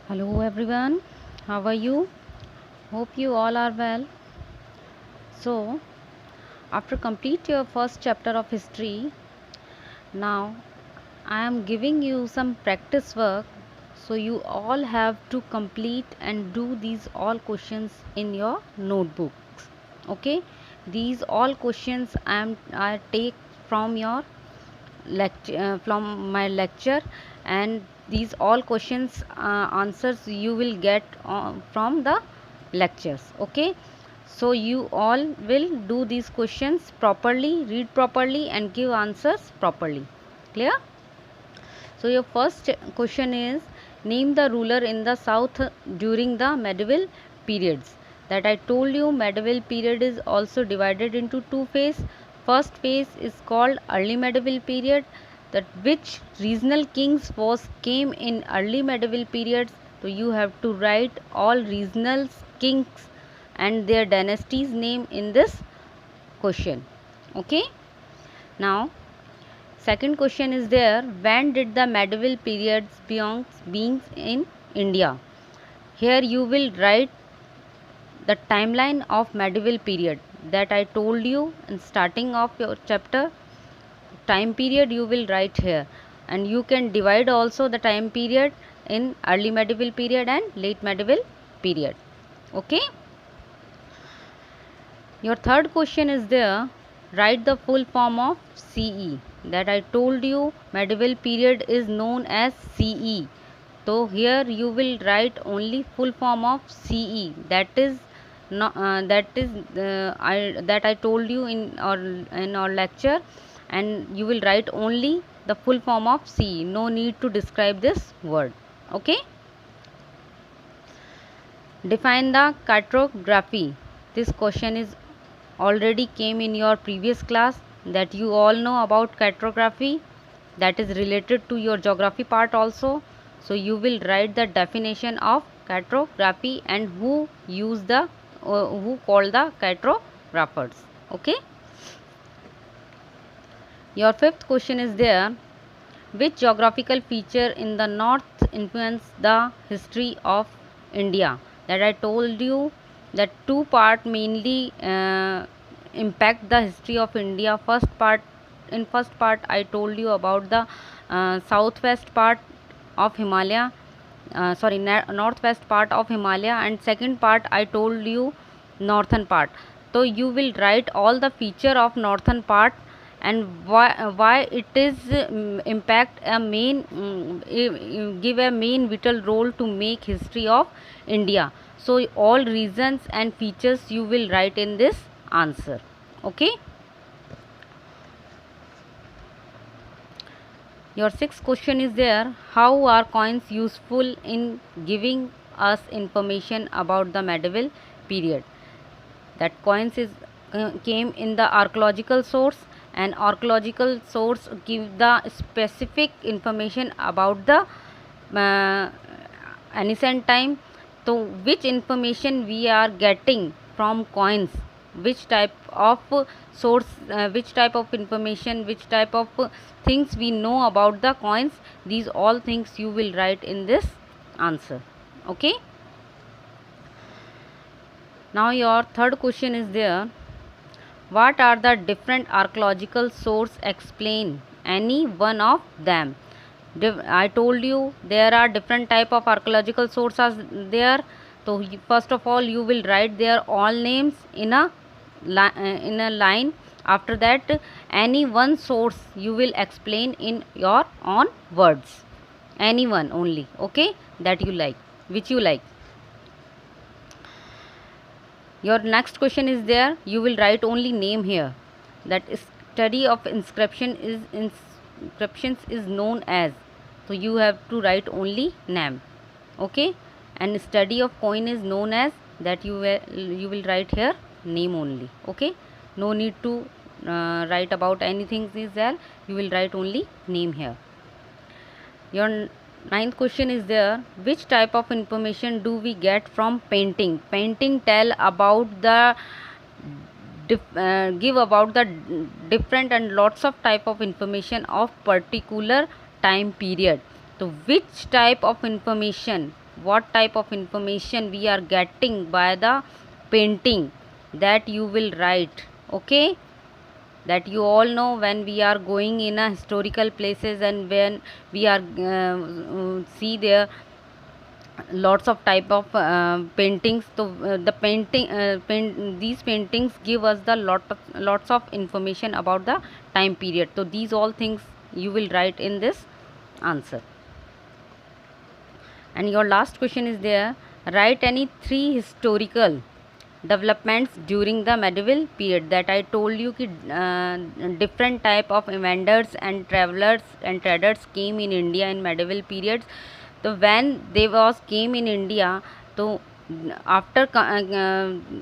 Hello everyone, how are you? Hope you all are well. So, after complete your first chapter of history, now I am giving you some practice work, so you all have to complete and do these all questions in your notebooks. Okay, these all questions I take from your lecture from my lecture, and these all questions answers you will get from the lectures. Okay, so you all will do these questions properly, read properly and give answers properly. Clear? So your first question is, name the ruler in the south during the medieval periods. That I told you, medieval period is also divided into two phases. First phase is called early medieval period, that which regional kings was came in early medieval periods. So you have to write all regional kings and their dynasties name in this question. Okay, now second question is there, when did the medieval periods beings in India? Here you will write the timeline of medieval period that I told you in starting of your chapter. Time period you will write here, and you can divide also the time period in early medieval period and late medieval period. Okay. Your third question is there, write the full form of CE. That I told you medieval period is known as CE. So here you will write only full form of CE. That is not, that I told you in our lecture, and you will write only the full form of CE. No need to describe this word. Okay. Define the cartography. This question is already came in your previous class, that you all know about cartography, that is related to your geography part also. So you will write the definition of cartography and who use the who call the cartographers. Okay. Your fifth question is there, which geographical feature in the north influenced the history of India? That I told you that two part mainly impact the history of India. First part I told you about the southwest part of Himalaya, northwest part of Himalaya, and second part I told you northern part. So you will write all the feature of northern part and why it is impact a main give a main vital role to make history of India. So all reasons and features you will write in this answer. Okay. Your sixth question is there, how are coins useful in giving us information about the medieval period? That coins is came in the archaeological source, and archaeological source give the specific information about the uh, ancient time. So which information we are getting from coins, which type of source, which type of information, which type of things we know about the coins, these all things you will write in this answer. Okay. Now your third question is there, what are the different archaeological sources? Explain any one of them. I told you there are different type of archaeological sources there. So first of all you will write their all names in a line. After that any one source you will explain in your own words. Any one only. Okay, that you like, which you like. Your next question is there, you will write only name here. That study of inscriptions is known as, so you have to write only name. Okay, and study of coin is known as, that you will write here name only. Okay, no need to write about anything is there, you will write only name here. Your ninth question is there, which type of information do we get from painting? Painting tell about the give about the different and lots of type of information of particular time period. So which type of information, what type of information we are getting by the painting, that you will write. Okay, that you all know, when we are going in a historical places and when we are see there lots of type of paintings, so these paintings give us the lots of information about the time period. So these all things you will write in this answer. And your last question is there, write any 3 historical developments during the medieval period. That I told you कि different type of invaders and travelers and traders came in India in medieval periods. So when they was came in India, so after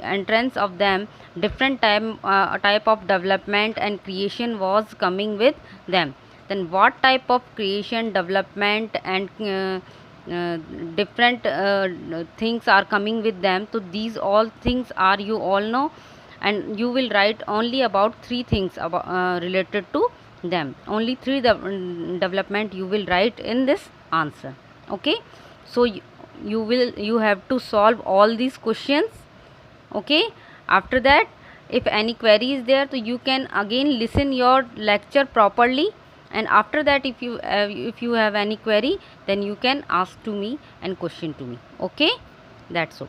entrance of them, different type of development and creation was coming with them. Then what type of creation, development and uh, different things are coming with them? So these all things are, you all know, and you will write only about 3 things about related to them. Only 3 development you will write in this answer. Okay, so you have to solve all these questions. Okay, after that, if any query is there, so you can again listen your lecture properly, and after that if you have any query, then you can ask to me and question to me. Okay, that's all.